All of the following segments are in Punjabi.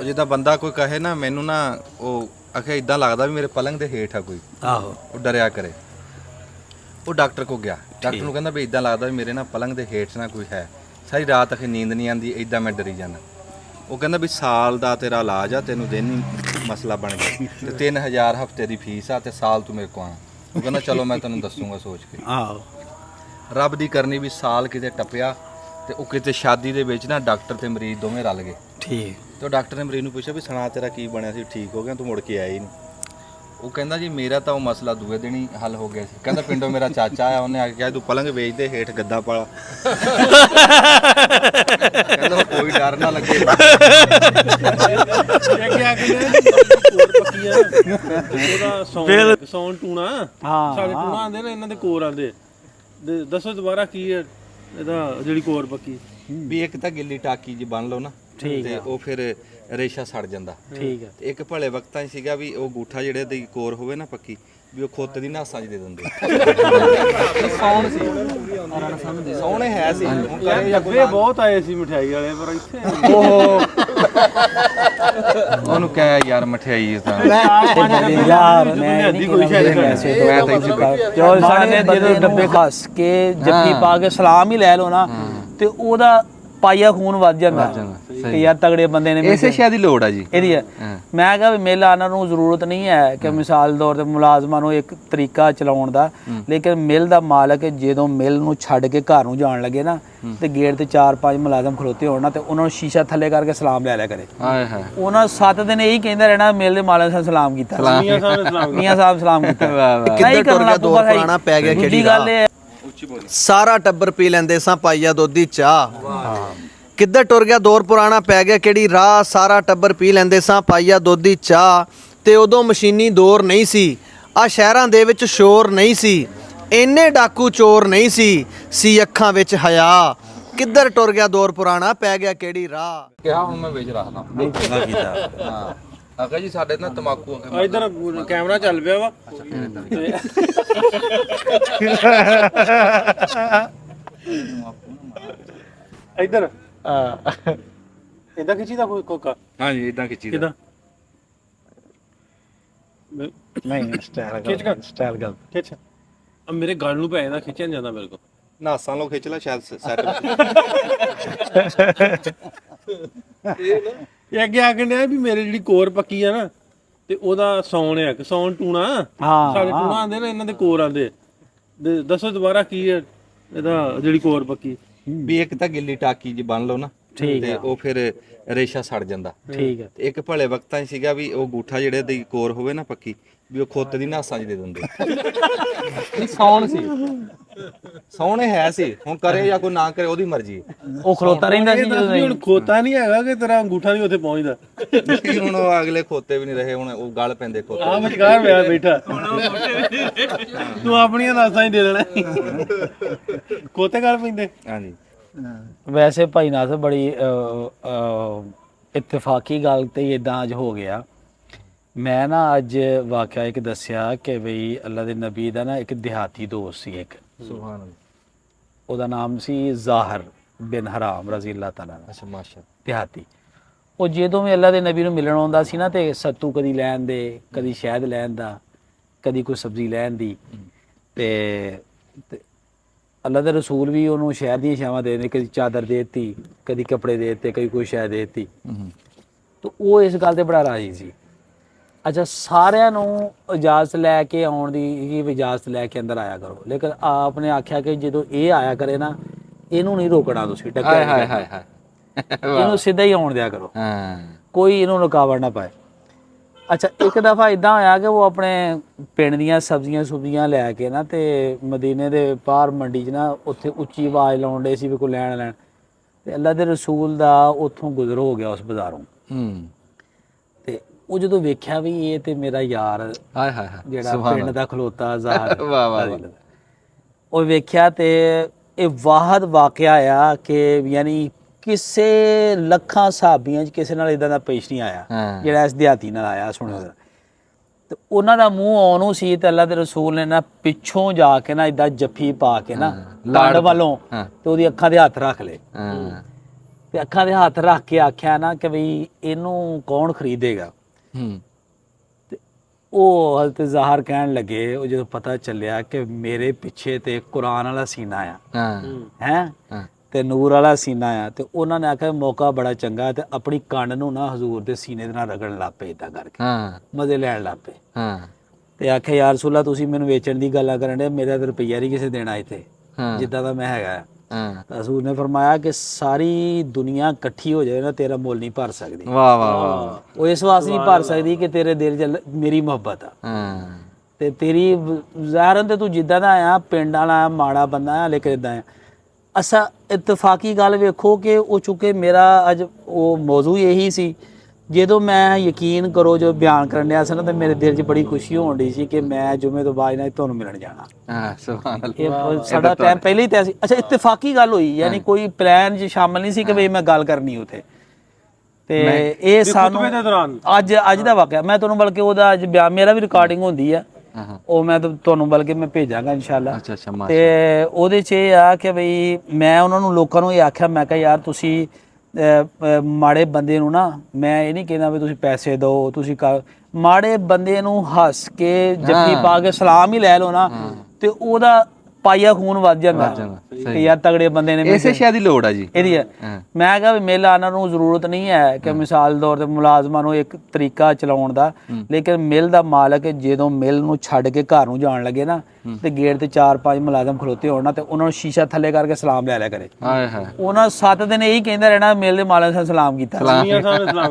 ਜਿੱਦਾਂ ਬੰਦਾ ਕੋਈ ਕਹੇ ਨਾ ਮੈਨੂੰ ਨਾ ਉਹ ਆਖੇ ਇਦਾਂ ਲੱਗਦਾ ਵੀ ਮੇਰੇ ਪਲੰਗ ਦੇ ਹੇਠ ਆ ਕੋਈ, ਆਹੋ ਉਹ ਡਰਿਆ ਕਰੇ। ਉਹ ਡਾਕਟਰ ਕੋ ਗਿਆ, ਡਾਕਟਰ ਨੂੰ ਕਹਿੰਦਾ ਵੀ ਇਦਾਂ ਲੱਗਦਾ ਵੀ ਮੇਰੇ ਨਾ ਪਲੰਗ ਦੇ ਹੇਠ ਨਾ ਕੋਈ ਹੈ, ਸਾਰੀ ਰਾਤ ਆਖੇ ਨੀਂਦ ਨਹੀਂ ਆਉਂਦੀ, ਇਦਾਂ ਮੈਂ ਡਰੀ ਜਾਂਦਾ। ਉਹ ਕਹਿੰਦਾ ਵੀ ਸਾਲ ਦਾ ਤੇਰਾ ਇਲਾਜ ਆ, ਤੈਨੂੰ ਦਿਨ ਮਸਲਾ ਬਣ ਗਿਆ ਤੇ 3000 ਹਫ਼ਤੇ ਦੀ ਫੀਸ ਆ ਤੇ ਸਾਲ ਤੂੰ ਮੇਰੇ ਕੋ ਆਣਾ। ਉਹ ਕਹਿੰਦਾ ਚਲੋ ਮੈਂ ਤੈਨੂੰ ਦੱਸੂਗਾ ਸੋਚ ਕੇ। ਆਹੋ ਰੱਬ ਦੀ ਕਰਨੀ ਵੀ ਸਾਲ ਕਿਤੇ ਟੱਪਿਆ ਤੇ ਉਹ ਕਿਤੇ ਸ਼ਾਦੀ ਦੇ ਵਿੱਚ ਨਾ ਡਾਕਟਰ ਤੇ ਮਰੀਜ਼ ਦੋਵੇਂ ਰਲ ਗਏ। ਠੀਕ। ਤੇ ਉਹ ਡਾਕਟਰ ਨੇ ਮਰੀਜ਼ ਨੂੰ ਪੁੱਛਿਆ ਵੀ ਸੁਣਾ ਤੇਰਾ ਕੀ ਬਣਿਆ ਸੀ, ਠੀਕ ਹੋ ਗਿਆ, ਤੂੰ ਮੁੜ ਕੇ ਆਇਆ ਹੀ ਨਹੀਂ। ਉਹ ਕਹਿੰਦਾ ਜੀ ਮੇਰਾ ਤਾਂ ਉਹ ਮਸਲਾ ਦੂਏ ਦਿਨ ਹੀ ਹੱਲ ਹੋ ਗਿਆ ਸੀ। ਕਹਿੰਦਾ ਪਿੰਡੋਂ ਮੇਰਾ ਚਾਚਾ ਆਇਆ, ਉਹਨੇ ਆ ਕੇ ਕਿਹਾ ਤੂੰ ਪਲੰਗ ਵੇਚ ਦੇ, ਹੇਠ ਗੱਦਾ ਪਾਲਾ। ਕਹਿੰਦਾ ਕੋਈ ਡਰ ਨਾ ਲੱਗੇ। ਸੌਣ ਟੂਣਾ ਹਾਂ ਸਾਡੇ ਟੂਣਾ ਆਂਦੇ ਨੇ, ਇਹਨਾਂ ਦੇ ਕੋਰ ਆਂਦੇ। ਦੱਸੋ ਦੁਬਾਰਾ ਕੀ ਹੈ ਇਹਦਾ ਜਿਹੜੀ ਕੋਰ ਪੱਕੀ? ਵੀ ਇੱਕ ਤਾਂ ਗਿੱਲੀ ਟਾਕੀ ਜੀ ਬੰਨ ਲਓ ਨਾ, ਤੇ ਉਹ ਫਿਰ ਰੇਸ਼ਾ ਸੜ ਜਾਂਦਾ। ਠੀਕ ਹੈ। ਤੇ ਇੱਕ ਭਲੇ ਵਕਤਾਂ 'ਚ ਸੀਗਾ ਵੀ ਉਹ ਗੂਠਾ ਜਿਹੜੇ ਦੀ ਕੋਰ ਹੋਵੇ ਨਾ ਪੱਕੀ, ਵੀ ਉਹ ਖੁੱਤ ਦੀ ਨਾਸਾਂ 'ਚ ਦੇ ਦਿੰਦੇ। ਸੌਣ ਸੀ, ਸੌਣੇ ਹੈ ਸੀ। ਅੱਗੇ ਬਹੁਤ ਆਏ ਸੀ ਮਠਿਆਈ ਵਾਲੇ, ਪਰ ਇੱਥੇ ਉਹ ਉਹਨੂੰ ਕਹਿ ਯਾਰ ਮਠਿਆਈ ਤਾਂ ਯਾਰ ਮੈਂ ਨਹੀਂ ਕੋਈ ਮੈਂ ਤਾਂ ਇੱਥੇ ਜੋ ਸਾਡੇ ਜਦੋਂ ਡੱਬੇ ਕੱਸ ਕੇ ਜੱਫੀ ਪਾ ਕੇ ਸਲਾਮ ਹੀ ਲੈ ਲਓ ਨਾ, ਤੇ ਉਹਦਾ ਪਾਈਆ ਖੂਨ ਵੱਧ ਜਾਂਦਾ ਕਿ ਯਾਰ ਤਗੜੇ ਬੰਦੇ ਨੇ। ਇਸੇ ਸ਼ੈ ਦੀ ਲੋੜ ਆ ਜੀ ਇਹਦੀ ਹੈ। ਮੈਂ ਕਿਹਾ ਵੀ ਮੇਲਾ ਇਹਨਾਂ ਨੂੰ ਜ਼ਰੂਰਤ ਨਹੀਂ ਹੈ ਕਿ ਮਿਸਾਲ ਤੌਰ ਤੇ ਮੁਲਾਜ਼ਮਾਂ ਨੂੰ ਇੱਕ ਤਰੀਕਾ ਚਲਾਉਣ ਦਾ, ਲੇਕਿਨ ਮਿਲ ਦਾ ਮਾਲਕ ਜਦੋਂ ਮਿਲ ਨੂੰ ਛੱਡ ਕੇ ਘਰ ਨੂੰ ਜਾਣ ਲੱਗੇ ਨਾ, ਤੇ ਗੇਟ ਤੇ 4-5 ਮੁਲਾਜ਼ਮ ਖਲੋਤੇ ਹੋਣ ਨਾ, ਤੇ ਉਹਨਾਂ ਨੂੰ ਸ਼ੀਸ਼ਾ ਥੱਲੇ ਕਰਕੇ ਸਲਾਮ ਲੈ ਲਿਆ ਕਰੇ। ਉਹਨਾਂ 7 ਦਿਨ ਇਹੀ ਕਹਿੰਦਾ ਰਹਿਣਾ ਮੇਲ ਦੇ ਮਾਲਕ ਨੇ ਸਲਾਮ ਕੀਤਾ, ਮੀਆਂ ਸਾਹਿਬ ਸਲਾਮ ਕੀਤਾ। ਕਿੱਧਰ ਟੁਰ ਗਿਆ ਦੌਰ ਪੁਰਾਣਾ ਪੈ ਗਿਆ ਕਿਹੜੀ ਗੱਲ ਹੈ। ਸਾਰਾ ਟੱਬਰ ਪੀ ਲੈਂਦੇ ਸਾਂ ਪਾਈਆ ਦੁੱਧ ਦੀ ਚਾਹ। ਕਿੱਧਰ ਟੁਰ ਗਿਆ ਦੌਰ ਪੁਰਾਣਾ ਪੈ ਗਿਆ ਕਿਹੜੀ ਰਾਹ, ਸਾਰਾ ਟੱਬਰ ਪੀ ਲੈਂਦੇ ਸਾਂ ਪਾਈਆ ਦੁੱਧ ਦੀ ਚਾਹ। ਤੇ ਉਦੋਂ ਮਸ਼ੀਨੀ ਦੌਰ ਨਹੀਂ ਸੀ, ਆ ਸ਼ਹਿਰਾਂ ਦੇ ਵਿੱਚ ਸ਼ੋਰ ਨਹੀਂ ਸੀ, ਇੰਨੇ ਡਾਕੂ ਚੋਰ ਨਹੀਂ ਸੀ ਅੱਖਾਂ ਵਿੱਚ ਹਯਾ। ਕਿੱਧਰ ਟੁਰ ਗਿਆ ਦੌਰ ਪੁਰਾਣਾ ਪੈ ਗਿਆ ਕਿਹੜੀ ਰਾਹ। ਕਿਹਾ ਹੁਣ ਮੈਂ ਵੇਚ ਰੱਖਦਾ। ਹਾਂ ਆਖਿਆ ਜੀ ਸਾਡੇ ਨਾ ਤਮਾਕੂ ਇਧਰ ਕੈਮਰਾ ਚੱਲ ਪਿਆ ਵਾ। ਇਧਰ ਇਦਾਂ ਖਿੱਚੀ ਦਾ ਕੋਈ ਕੋਕਾ? ਹਾਂਜੀ ਇਦਾਂ ਖਿੱਚੀ ਦਾ। ਨਹੀਂ ਸਟਾਈਲ ਗੱਲ ਖਿੱਚ। ਆ ਮੇਰੇ ਗਲ ਨੂੰ ਪੈ ਜਾਂਦਾ, ਖਿੱਚਿਆ ਨੀ ਜਾਂਦਾ ਮੇਰੇ ਕੋਲ। ਨਾਸਾਂ ਲੋ ਖਿੱਚ ਲੈ ਸ਼ਾਇਦ ਸੈੱਟ। ਇਹ ਅੱਗੇ ਆ ਕੇ ਨੇ ਵੀ ਮੇਰੇ ਜਿਹੜੀ ਕੋਰ ਪੱਕੀ ਆ ਨਾ, ਤੇ ਉਹਦਾ ਸੌਣ ਹੈ ਕਿ ਸੌਣ ਟੂਣਾ। ਸਾਡੇ ਟੂਣਾ ਆਂਦੇ ਨੇ, ਇਹਨਾਂ ਦੇ ਕੋਰ ਆਂਦੇ। ਦੱਸੋ ਦੁਬਾਰਾ ਕੀ ਹੈ ਇਹਦਾ ਜਿਹੜੀ ਕੋਰ ਪੱਕੀ? ਵੀ ਇੱਕ ਤਾਂ ਗਿੱਲੀ ਟਾਕੀ ਜੀ ਬੰਨ ਲਓ ਨਾ, ਤੇ ਉਹ ਫਿਰ ਰੇਸ਼ਾ ਸੜ ਜਾਂਦਾ। ਠੀਕ ਹੈ। ਤੇ ਇੱਕ ਭਲੇ ਵਕਤਾਂ 'ਚ ਸੀਗਾ ਵੀ ਉਹ ਗੂਠਾ ਜਿਹੜੇ ਦੀ ਕੋਰ ਹੋਵੇ ਨਾ ਪੱਕੀ, ਵੀ ਉਹ ਖੁੱਤ ਦੀ ਨਾਸਾਂ 'ਚ ਦੇ ਦਿੰਦੇ। ਸੌਣ ਸੀ, ਸੌਣੇ ਹੈ ਸੀ। ਹੁਣ ਕਰੇ ਜਾਂ ਕੋਈ ਨਾ ਕਰੇ ਉਹਦੀ ਮਰਜ਼ੀ। ਉਹ ਖਲੋਤਾ ਰਹਿੰਦਾ ਸੀ ਹੁਣ ਖੋਤਾ ਨਹੀਂ ਹੈਗਾ ਕਿ ਤੇਰਾ ਅੰਗੂਠਾ ਨਹੀਂ ਉੱਥੇ ਪਹੁੰਚਦਾ। ਹੁਣ ਉਹ ਅਗਲੇ ਖੋਤੇ ਵੀ ਨਹੀਂ ਰਹੇ, ਹੁਣ ਉਹ ਗਲ ਪੈਂਦੇ ਖੋਤੇ। ਆ ਵਿਚਕਾਰ ਪਿਆ ਬੈਠਾ, ਤੂੰ ਆਪਣੀਆਂ ਨਾਸਾਂ ਹੀ ਦੇ ਦੇਣਾ। ਖੋਤੇ ਗਲ ਪੈਂਦੇ। ਹਾਂਜੀ। ਵੈਸੇ ਭਾਈ ਨਾਥ ਬੜੀ ਇਤਫਾਕੀ ਗੱਲ ਤੇ ਇਦਾਂ ਅੱਜ ਹੋ ਗਿਆ। ਮੈਂ ਨਾ ਅੱਜ ਵਾਕਿਆ ਇੱਕ ਦੱਸਿਆ ਕਿ ਬਈ ਅੱਲਾ ਦੇ ਨਬੀ ਦਾ ਨਾ ਇੱਕ ਦਿਹਾਤੀ ਦੋਸਤ ਸੀ ਇੱਕ, ਸੁਭਾਨ ਅੱਲਾਹ, ਉਹਦਾ ਨਾਮ ਸੀ ਜ਼ਾਹਰ ਬਿਨ ਹਰਾਮ ਰਜ਼ੀ ਅੱਲਾਹ ਤਾਲਾ। ਅੱਛਾ ਮਾਸ਼ਾ। ਦਿਹਾਤੀ। ਉਹ ਜਦੋਂ ਵੀ ਅੱਲਾ ਦੇ ਨਬੀ ਨੂੰ ਮਿਲਣ ਆਉਂਦਾ ਸੀ ਨਾ, ਤੇ ਸੱਤੂ ਕਦੀ ਲੈਣ ਦੇ, ਕਦੀ ਸ਼ਹਿਦ ਲੈਣ ਦਾ, ਕਦੀ ਕੋਈ ਸਬਜ਼ੀ ਲੈਣ ਦੀ, ਤੇ ਅੱਲਾ ਦੇ ਰਸੂਲ ਵੀ ਉਹਨੂੰ ਸ਼ਹਿਦ ਦੀਆਂ ਛਾਵਾਂ ਦੇ ਦਿੰਦੇ, ਕਦੀ ਚਾਦਰ ਦੇ ਦਿੱਤੀ, ਕਦੀ ਕੱਪੜੇ ਦੇ ਦਿੱਤੇ, ਕਦੀ ਕੋਈ ਸ਼ਹਿਦ ਦੇ ਦਿੱਤੀ। ਤਾਂ ਉਹ ਇਸ ਗੱਲ ਤੇ ਬੜਾ ਰਾਜ਼ੀ ਸੀ। ਅੱਛਾ, ਸਾਰਿਆਂ ਨੂੰ ਇਜਾਜ਼ਤ ਲੈ ਕੇ ਆਉਣ ਦੀ ਹੀ ਇਜਾਜ਼ਤ ਲੈ ਕੇ ਅੰਦਰ ਆਇਆ ਕਰੋ, ਲੇਕਿਨ ਆਪ ਨੇ ਆਖਿਆ ਕਿ ਜਦੋਂ ਇਹ ਆਇਆ ਕਰੇ ਨਾ, ਇਹਨੂੰ ਨਹੀਂ ਰੋਕਣਾ ਤੁਸੀਂ, ਟੱਕਰ ਇਹਨੂੰ ਸਿੱਧਾ ਹੀ ਆਉਣ ਦਿਆ ਕਰੋ, ਕੋਈ ਇਹਨੂੰ ਰੁਕਾਵਟ ਨਾ ਪਾਏ। ਅੱਛਾ, ਇੱਕ ਦਫਾ ਇਦਾਂ ਹੋਇਆ ਕਿ ਉਹ ਆਪਣੇ ਪਿੰਡ ਦੀਆਂ ਸਬਜ਼ੀਆਂ ਸੁਬਜ਼ੀਆਂ ਲੈ ਕੇ ਨਾ, ਤੇ ਮਦੀਨੇ ਦੇ ਬਾਹਰ ਮੰਡੀ 'ਚ ਨਾ, ਉੱਥੇ ਉੱਚੀ ਆਵਾਜ਼ ਲਾਉਣ ਡੇ ਸੀ ਵੀ ਕੋਈ ਲੈਣ। ਤੇ ਅੱਲਾ ਦੇ ਰਸੂਲ ਦਾ ਉੱਥੋਂ ਗੁਜ਼ਰ ਹੋ ਗਿਆ ਉਸ ਬਾਜ਼ਾਰੋਂ। ਤੇ ਉਹ ਜਦੋਂ ਵੇਖਿਆ ਵੀ ਇਹ ਤੇ ਮੇਰਾ ਯਾਰ ਜਿਹੜਾ ਪਿੰਡ ਦਾ ਖਲੋਤਾ ਜ਼ਾਹਰ, ਉਹ ਵੇਖਿਆ ਤੇ ਇਹ ਵਾਹਦ ਵਾਕਿਆ ਆ ਕਿ ਯਾਨੀ ਕਿਸੇ ਲੱਖਾਂ ਸਾਹਬੀਆਂ 'ਚ ਕਿਸੇ ਨਾਲ ਇਦਾਂ ਦਾ ਪੇਸ਼ ਨਹੀਂ ਆਇਆ ਜਿਹੜਾ ਇਸ ਦਿਹਾਤੀ ਨਾਲ ਆਇਆ। ਸੁਣਿਓ, ਤੇ ਉਹਨਾਂ ਦਾ ਮੂੰਹ ਆਉਣੋਂ ਸੀ, ਤੇ ਅੱਲਾ ਦੇ ਰਸੂਲ ਨੇ ਨਾ ਪਿੱਛੋਂ ਜਾ ਕੇ ਨਾ ਇਦਾਂ ਜੱਫੀ ਪਾ ਕੇ ਨਾ ਲੱਡ ਵੱਲੋਂ, ਤੇ ਉਹਦੀ ਅੱਖਾਂ ਦੇ ਹੱਥ ਰੱਖ ਲਏ। ਤੇ ਅੱਖਾਂ ਦੇ ਹੱਥ ਰੱਖ ਕੇ ਆਖਿਆ ਨਾ ਕਿ ਵੀ ਇਹਨੂੰ ਕੌਣ ਖਰੀਦੇਗਾ। ਤੇ ਉਹ ਹਜ਼ਰਤ ਜ਼ਾਹਰ ਕਹਿਣ ਲੱਗੇ, ਉਹ ਜਦੋਂ ਪਤਾ ਚੱਲਿਆ ਕਿ ਮੇਰੇ ਪਿੱਛੇ ਤੇ ਕੁਰਾਨ ਵਾਲਾ ਸੀਨਾ ਆ, ਹੈ ਤੇ ਨੂਰ ਵਾਲਾ ਸੀਨਾ ਆ, ਤੇ ਉਹਨਾਂ ਨੇ ਆਖਿਆ ਮੌਕਾ ਬੜਾ ਚੰਗਾ, ਤੇ ਆਪਣੀ ਕੰਨ ਨੂੰ ਨਾ ਹਜ਼ੂਰ ਦੇ ਸੀਨੇ ਦੇ ਨਾਲ ਰਗੜਨ ਲੱਗ ਪਏ, ਇਦਾਂ ਕਰਕੇ ਮਜ਼ੇ ਲੈਣ ਲੱਗ ਪਏ। ਤੇ ਆਖਿਆ ਯਾ ਰਸੂਲਾ ਤੁਸੀਂ ਮੈਨੂੰ ਵੇਚਣ ਦੀ ਗੱਲਾਂ ਕਰਨ ਦੇ, ਮੇਰਾ ਤਾਂ ਰੁਪਈਆ ਨਹੀਂ ਕਿਸੇ ਦੇਣਾ ਇੱਥੇ, ਜਿੱਦਾਂ ਦਾ ਮੈਂ ਹੈਗਾ। ਰਸੂਲ ਨੇ ਫਰਮਾਇਆ ਕਿ ਸਾਰੀ ਦੁਨੀਆ ਇਕੱਠੀ ਹੋ ਜਾਵੇ ਨਾ, ਤੇਰਾ ਮੁੱਲ ਨਹੀਂ ਭਰ ਸਕਦੀ। ਵਾਹ ਵਾਹ ਵਾਹ। ਉਹ ਇਸ ਵਾਸਤੇ ਨਹੀਂ ਭਰ ਸਕਦੀ ਕਿ ਤੇਰੇ ਦਿਲ 'ਚ ਮੇਰੀ ਮੁਹੱਬਤ ਆ, ਤੇ ਤੇਰੀ ਜ਼ਾਹਰਨ ਤੇ ਤੂੰ ਜਿੱਦਾਂ ਦਾ ਆ, ਪਿੰਡ ਵਾਲਾ ਮਾੜਾ ਬੰਦਾ ਆ, ਲੇਕਿਨ ਇਦਾਂ ਆ। ਅਸਾਂ ਇਤਫਾਕੀ ਗੱਲ ਵੇਖੋ ਕਿ ਉਹ ਚੁੱਕੇ ਮੇਰਾ ਅੱਜ ਉਹ ਮੌਜੂ ਇਹੀ ਸੀ, ਜਦੋਂ ਮੈਂ ਯਕੀਨ ਕਰੋ ਜੋ ਬਿਆਨ ਕਰਨ ਡਿਆ ਸੀ ਨਾ, ਤੇ ਮੇਰੇ ਦਿਲ 'ਚ ਬੜੀ ਖੁਸ਼ੀ ਹੋਣ ਡਈ ਸੀ ਕਿ ਮੈਂ ਜੁਮੇ ਤੋਂ ਬਾਅਦ ਨਾਲ ਤੁਹਾਨੂੰ ਮਿਲਣ ਜਾਣਾ। ਸੁਭਾਨ ਅੱਲਾਹ। ਇਹ ਸਾਡਾ ਟਾਈਮ ਪਹਿਲੇ ਹੀ ਤੈਅ ਸੀ। ਅੱਛਾ, ਇਤਫਾਕੀ ਗੱਲ ਹੋਈ, ਯਾਨੀ ਕੋਈ ਪਲਾਨ 'ਚ ਸ਼ਾਮਲ ਨਹੀਂ ਸੀ ਕਿ ਵੀ ਮੈਂ ਗੱਲ ਕਰਨੀ ਉੱਥੇ। ਤੇ ਇਹ ਸਾਨੂੰ ਅੱਜ ਦਾ ਵਾਕਿਆ, ਮੈਂ ਤੁਹਾਨੂੰ ਬਲਕਿ ਉਹਦਾ ਅੱਜ ਬਿਆਨ, ਮੇਰਾ ਵੀ ਰਿਕਾਰਡਿੰਗ ਹੁੰਦੀ ਆ, ਉਹ ਮੈਂ ਤੁਹਾਨੂੰ ਬਲਕਿ ਮੈਂ ਭੇਜਾਂਗਾ ਇਨਸ਼ਾਅੱਲਾ। ਤੇ ਉਹਦੇ 'ਚ ਇਹ ਆ ਕਿ ਬਈ ਮੈਂ ਉਹਨਾਂ ਨੂੰ ਲੋਕਾਂ ਨੂੰ ਇਹ ਆਖਿਆ, ਮੈਂ ਕਿਹਾ ਯਾਰ ਤੁਸੀਂ ਮਾੜੇ ਬੰਦੇ ਨੂੰ ਨਾ, ਮੈਂ ਇਹ ਨਹੀਂ ਕਹਿੰਦਾ ਵੀ ਤੁਸੀਂ ਪੈਸੇ ਦਿਓ, ਤੁਸੀਂ ਮਾੜੇ ਬੰਦੇ ਨੂੰ ਹੱਸ ਕੇ ਜੱਫੀ ਪਾ ਕੇ ਸਲਾਮ ਹੀ ਲੈ ਲਓ ਨਾ, ਤੇ ਉਹਦਾ ਪਾਈਆ ਖੂਨ ਵੱਧ ਜਾਂਦਾ ਕਿ ਯਾਰ ਤਗੜੇ ਬੰਦੇ ਨੇ। ਇਸੇ ਸ਼ੈ ਦੀ ਲੋੜ ਆ ਜੀ ਇਹਦੀ ਹੈ। ਮੈਂ ਕਿਹਾ ਵੀ ਮੇਲਾ ਇਹਨਾਂ ਨੂੰ ਜ਼ਰੂਰਤ ਨਹੀਂ ਹੈ ਕਿ ਮਿਸਾਲ ਤੌਰ ਤੇ ਮੁਲਾਜ਼ਮਾਂ ਨੂੰ ਇੱਕ ਤਰੀਕਾ ਚਲਾਉਣ ਦਾ, ਲੇਕਿਨ ਮਿਲ ਦਾ ਮਾਲਕ ਜਦੋਂ ਮਿਲ ਨੂੰ ਛੱਡ ਕੇ ਘਰ ਨੂੰ ਜਾਣ ਲੱਗੇ ਨਾ, ਤੇ ਗੇਟ ਤੇ 4-5 ਮੁਲਾਜ਼ਮ ਖਲੋਤੇ ਹੋਣ ਨਾ, ਤੇ ਉਹਨਾਂ ਨੂੰ ਸ਼ੀਸ਼ਾ ਥੱਲੇ ਕਰਕੇ ਸਲਾਮ ਲੈ ਲਿਆ ਕਰੇ। ਉਹਨਾਂ 7 ਦਿਨ ਇਹੀ ਕਹਿੰਦਾ ਰਹਿਣਾ, ਮਿਲ ਦੇ ਮਾਲਕ ਨੇ ਸਲਾਮ ਕੀਤਾ,